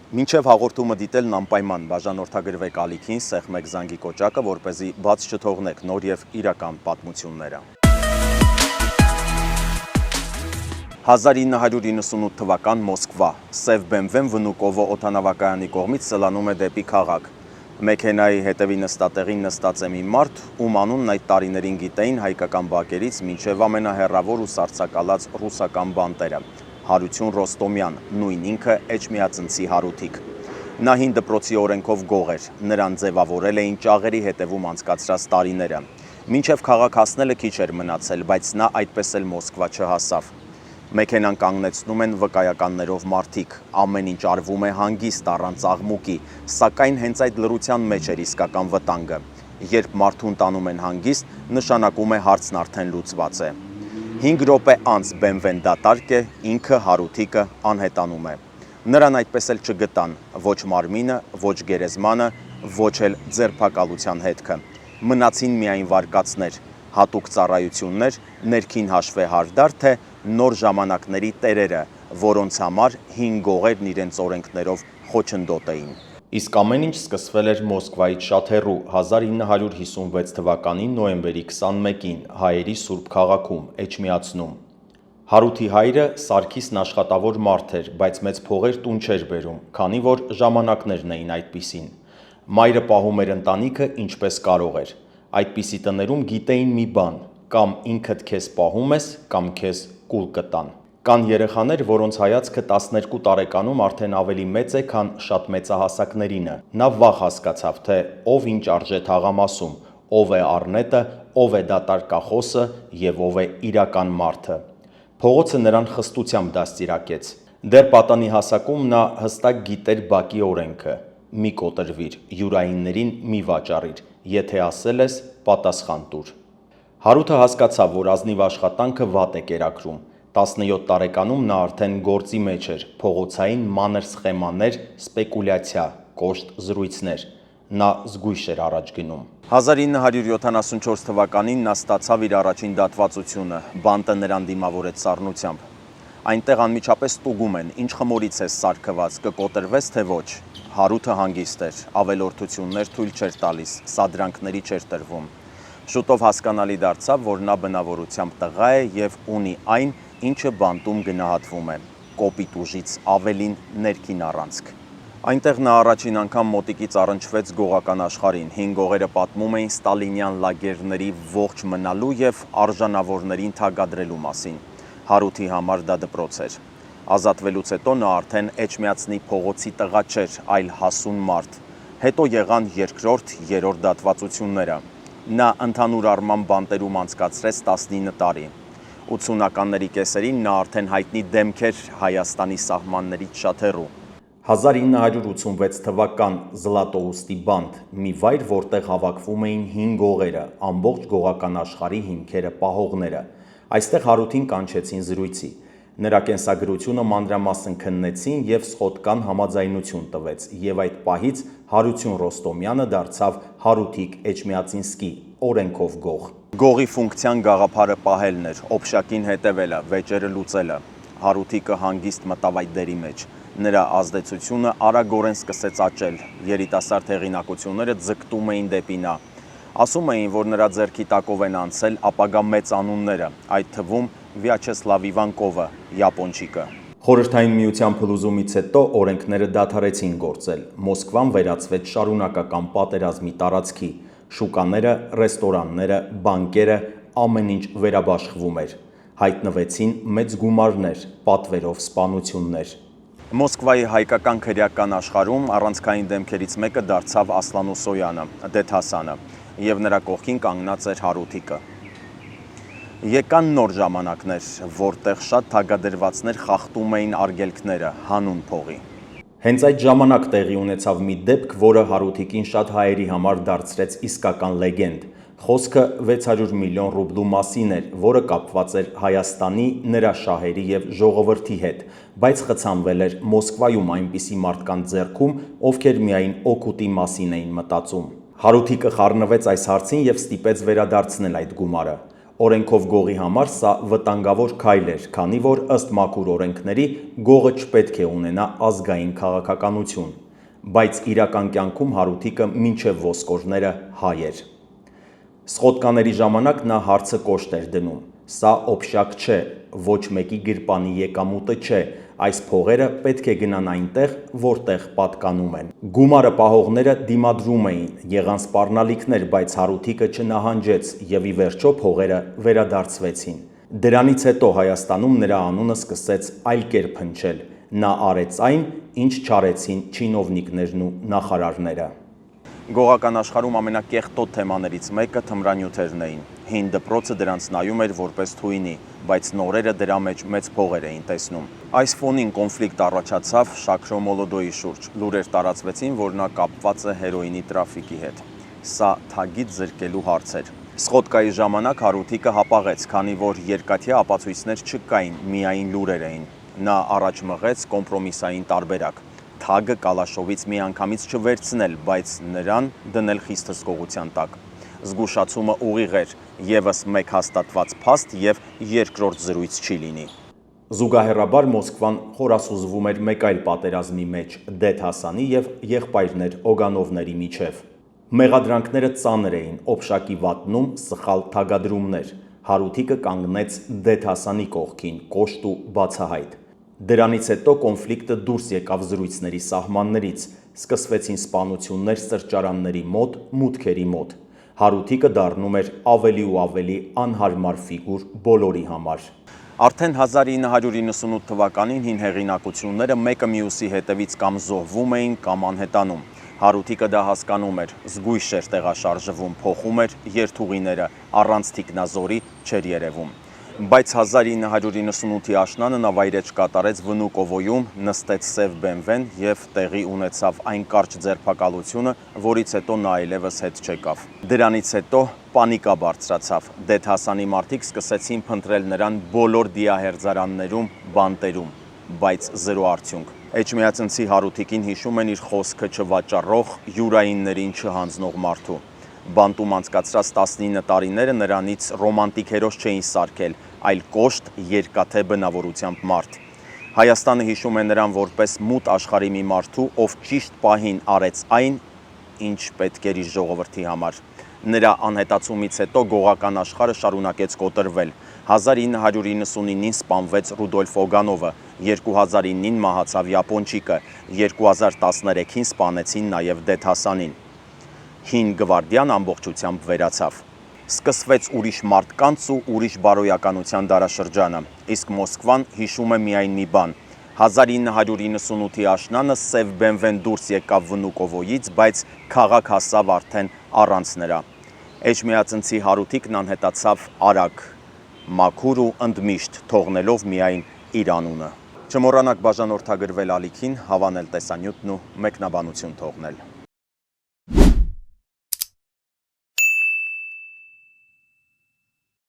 Մինչև հաղորդումը դիտելն անպայման բաժանորդագրվեք ալիքին, սեղմեք զանգի կոճակը, որպեսզի բաց չթողնեք նոր և իրական պատմությունները։ 1998 թվական Մոսկվա, Սև BMW Վնուկովո օդանավակայանի կողմից սլանում է դեպի քաղաք։ Մեքենայի հետևի նստատեղին նստած է մի մարդ, ում անունն այդ տարիներին գիտեին հայկական բակերից մինչև ամենահեռավոր ու սառցակալած ռուսական բանտերը։ Հարություն Ռոստոմյան, նույն ինքը Էջմիածնցի Հարութիկ։ Նա հին դպրոցի օրենքով գող էր, նրան ձևավորել էին ճաղերի հետևում անցկացրած տարիները։ Մինչև քաղաք հասնելը քիչ էր մնացել, բայց նա այդպես էլ Մոսկվա չհասավ։ Մեքենան կանգնեցնում են վկայականներով մարդիկ, ամեն ինչ արվում է հանգիստ առանց աղմուկի, սակայն հենց այդ լռության մեջ էր իսկական վտանգը։ Երբ մարդուն տանում են հանգիստ, նշանակում է հարցն արդեն լուծված է։ 5 րոպե անց BMW-ն դատարկ է, ինքը Հարութիկը անհետանում է։ Նրան այդպես էլ չգտան, ոչ մարմինը, ոչ գերեզմանը, ոչ էլ ձերբակալության հետքը։ Մնացին միայն վարկածներ, հատուկ ծառայություններ, ներքին հաշվեհարդար, թե նոր ժամանակների տերերը, որոնց համար հին գողերն իրենց օրենքներով խոչընդոտ էին։ Իսկ ամեն ինչ սկսվել էր Մոսկվայից շատ հեռու 1956 թվականի նոյեմբերի 21-ին հայերի Սուրբ քաղաքում, Էջմիածնում։ Հարութի հայրը Սարգիսն աշխատավոր մարդ էր, բայց մեծ փողեր տուն չէր բերում, քանի որ ժամանակներն էին այդպիսին։ Մայրը պահում էր ընտանիքը ինչպես կարող էր։ Այդպիսի տներում գիտեին մի բան՝ կամ ինքդ քեզ պահում ես, կամ քեզ կուլ կտան։ Կան երեխաներ, որոնց հայացքը 12 տարեկանում արդեն ավելի մեծ է, քան շատ մեծահասակներինը։ Նա վաղ հասկացավ, թե ով ինչ արժե թաղամասում, ով է առնետը, ով է դատարկախոսը և ով է իրական մարդը։ Փողոցը նրան խստությամբ դաստիարակեց։ Դեռ պատանի հասակում նա հստակ գիտեր բակի օրենքը՝ մի կոտրվիր, յուրայիններին մի վաճառիր, եթե ասել ես, պատասխան տուր։ Հարութը հասկացավ, որ ազնիվ աշխատանքը վատ է կերակրում։ 17 տարեկանում նա արդեն գործի մեջ էր, փողոցային մանր սխեմաներ, սպեկուլյացիա, կոշտ զրույցներ։ Նա զգույշ էր առաջ գնում։ 1974 թվականին նա ստացավ իր առաջին դատվածությունը, բանտը նրան դիմավորեց սառնությամբ։ Այնտեղ անմիջապես ստուգում են, ինչ խմորից ես սարքված, կկոտրվես թե ոչ։ Հարութը հանգիստ էր, ավելորդություններ թույլ չէր տալիս, սադրանքների չէր տրվում։ Շուտով հասկանալի դարձավ, որ նա բնավորությամբ տղա է և ունի այն, ինչը բանտում գնահատվում է՝ կոպիտ ուժից ավելին ներքին առանցք։ Այնտեղ նա առաջին անգամ մոտիկից առնչվեց գողական աշխարհին։ Հին գողերը պատմում էին ստալինյան լագերների ողջ մնալու և արժանավորներին թագադրելու մասին։ Հարութի համար դա դպրոց էր։ Ազատվելուց հետո նա արդեն Էջմիածնի փողոցի տղա չէր, այլ հասուն մարդ։ Հետո եղան երկրորդ, երրորդ դատվածությունները։ Նա ընդհանուր առմամբ բանտերում անցկացրեց 19 տարի։ 80-ականների կեսերին նա արդեն հայտնի դեմք էր Հայաստանի սահմաններից շատ հեռու։ 1986 թվական Զլատոուստի բանտ, մի վայր, որտեղ հավաքվում էին հին գողերը, ամբողջ գողական աշխարհի հիմքերը պահողները։ Այստեղ Հարութին կանչեցին զրույցի։ Նրա կենսագրությունը մանրամասն քննեցին և սխոտկան համաձայնություն տվեց, և այդ պահից Հարություն Ռոստոմյանը դարձավ Հարութիկ Էջմիածինսկի, օրենքով գող։ Գողի ֆունկցիան գաղափարը պահելն էր, օփշակին հետևելը, վեճերը լուծելը։ Հարութիկը հանգիստ մտավ այդ դերի մեջ։ Նրա ազդեցությունը արագորեն սկսեց աճել, երիտասարդ հեղինակությունները ձգտում էին դեպի նա։ Ասում էին, որ նրա ձեռքի տակով են անցել ապագա մեծ անունները, այդ թվում Վյաչեսլավ Իվանկովը, Յապոնչիկը։ Խորհրդային Միության փլուզումից հետո օրենքները դադարեցին գործել։ Մոսկվան վերածվեց շարունակական պատերազմի տարածքի։ Շուկաները, ռեստորանները, բանկերը, ամեն ինչ վերաբաշխվում էր։ Հայտնվեցին մեծ գումարներ, պատվերով սպանություններ։ Մոսկվայի հայկական քրեական աշխարհում առանցքային դեմքերից մեկը դարձավ Ասլան Ուսոյանը, Դեթ Հասանը, և նրա կողքին կանգնած էր Հարութիկը։ Եկան նոր ժամանակներ, որտեղ շատ թագադրվածներ խախտում էին արգելքները, հանուն փողի։ Հենց այդ ժամանակ տեղի ունեցավ մի դեպք, որը Հարութիկին շատ հայերի համար դարձրեց իսկական լեգենդ։ Խոսքը 600 միլիոն ռուբլու մասին էր, որը կապված էր Հայաստանի, նրա շահերի և ժողովրդի հետ, բայց խցանվել էր Մոսկվայում այնպիսի մարդկանց ձեռքում, ովքեր միայն օգուտի մասին էին մտածում։ Հարութիկը խառնվեց այս հարցին և ստիպեց վերադարձնել այդ գումարը։ Օրենքով գողի համար սա վտանգավոր քայլ էր, քանի որ ըստ մաքուր օրենքների գողը չպետք է ունենա ազգային քաղաքականություն, բայց իրական կյանքում Հարութիկը մինչև ոսկորները հայ էր։ Սխոտկաների ժամանակ նա հարցը կոշտ էր դնում. սա օբշակ չէ, ոչ մեկի գրպանի եկամուտը չէ, այս փողերը պետք է գնան այնտեղ, որտեղ պատկանում են։ Գումարը պահողները դիմադրում էին, եղան սպառնալիքներ, բայց Հարութիկը չնահանջեց եւ ի վերջո փողերը վերադարձվեցին։ Դրանից հետո Հայաստանում նրա անունը սկսեց այլ կերպ հնչել։ Նա արեց այն, ինչ չարեցին չինովնիկներն ու նախարարները։ Գողական աշխարհում ամենակեղտոտ թեմաներից մեկը թմրանյութերն էին։ Հին դպրոցը դրանց նայում էր որպես թույնի, բայց նորերը դրա մեջ մեծ փողեր էին տեսնում։ Այս ֆոնին կոնֆլիկտ առաջացավ Շաքրո Մոլոդոյի շուրջ։ Լուրեր տարածվեցին, որ նա կապված է հերոինի տրաֆիկի հետ։ Սա թագից զրկելու հարց էր։ Սխոտկայի ժամանակ Հարութիկը հապաղեց, քանի որ երկաթյա ապացույցներ չկային, միայն լուրեր էին։ Նա առաջ մղեց կոմպրոմիսային տարբերակ։ Թագը Կալաշովից միանգամից չվերցնել, բայց նրան դնել խիստ հսկողության տակ։ Զգուշացումը ուղիղ էր, ևս մեկ հաստատված փաստ եւ երկրորդ զրույց չի լինի։ Զուգահեռաբար Մոսկվան խորասուզվում էր մեկ այլ պատերազմի մեջ՝ Դեդ Հասանի եւ եղբայրներ Օգանովների միջև։ Մեղադրանքները ծանր էին, օբշակի վատնում, սխալ թագադրումներ։ Հարութիկը կանգնեց Դեդ Հասանի կողքին, կոշտ ու բացահայտ։ Դրանից հետո կոնֆլիկտը դուրս եկավ զրույցների սահմաններից, սկսվեցին սպանություններ սրճարանների մոտ, մուտքերի մոտ։ Հարութիկը դառնում էր ավելի ու ավելի անհարմար ֆիգուր բոլորի համար։ Արդեն 1998 թվականին հին հեղինակությունները մեկը մյուսի հետևից կամ զոհվում էին, կամ անհետանում։ Հարութիկը դա հասկանում էր, զգույշ էր տեղաշարժվում, փոխում էր երթուղիները, առանց թիկնազորի չէր երևում։ Բայց 1998-ի աշնանը նա վայրեջք կատարեց Վնուկովոյում, նստեց սև BMW-ն եւ տեղի ունեցավ այն կարճ ձերբակալությունը, որից հետո նա այլևս հետ չեկավ։ Դրանից հետո պանիկա բարձրացավ։ Դեդ Հասանի մարդիկ սկսեցին փնտրել նրան բոլոր դիահերձարաններում, բանտերում, բայց զրո արդյունք։ Էջմիածնցի Հարութիկին հիշում են իր խոսքը չվաճառող, յուրայիններին չհանձնող մարդու։ Բանտում անցկացրած 19 տարիները նրանից ռոմանտիկ հերոս չէին սարքել, այլ կոշտ, երկաթե բնավորությամբ մարդ։ Հայաստանը հիշում է նրան որպես մութ աշխարհի մի մարդու, ով ճիշտ պահին արեց այն, ինչ պետք էր իր ժողովրդի համար։ Նրա անհետացումից հետո գողական աշխարհը շարունակեց կոտրվել։ 1999-ին սպանվեց Ռուդոլֆ Օգանովը, 2009-ին մահացավ Յապոնչիկը, 2013-ին սպանեցին նաև Դեդ Հասանին։ Հին գվարդիան ամբողջությամբ վերացավ։ Սկսվեց ուրիշ մարդկանց ու ուրիշ բարոյականության դարաշրջանը, իսկ Մոսկվան հիշում է միայն մի բան։ 1998-ի աշնանը սև BMW-ն դուրս եկավ Վնուկովոյից, բայց քաղաք հասավ արդեն առանց նրա։ Էջմիածնցի Հարութիկն անհետացավ արագ, մաքուր ու ընդմիշտ, թողնելով միայն իր անունը։ Չմոռանաք բաժանորդագրվել ալիքին, հավանել տեսանյութն ու մեկնաբանություն թողնել։